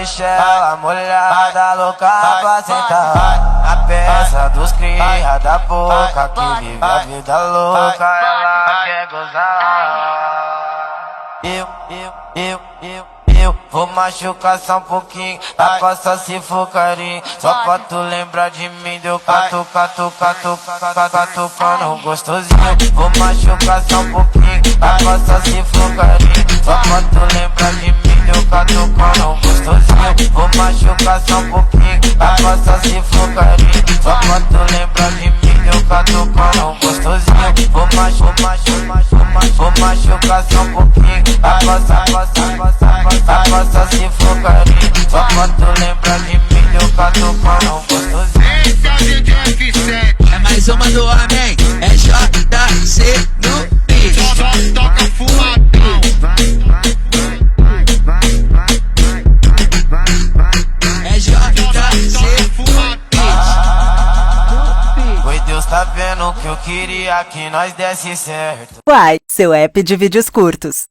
Michela, mulherada louca pra sentar. Na peça dos cria da boca, que vive a vida louca, ela quer gozar. Eu vou machucar só um pouquinho, dá pra só se for carinho. Só pra tu lembrar de mim, deu catucando gostosinho. Vou machucar só um pouquinho, dá pra só se for carinho. Só pra tu lembrar de mim, deu catucando gostosinho. Vou machucar só um pouquinho, dá pra só se for carinho. Só pra tu lembrar de mim, deu catucando gostosinho. Vou machucar só um pouquinho, dá pra só se for carinho. Só pra tu lembrar de mim, deu catucando gostosinho. Esse é o DJ F7. É mais uma do homem, é JC no beat. Só toca fumadão. É JC Oi, Deus tá vendo que eu queria que nós desse certo. Uai, seu app de vídeos curtos.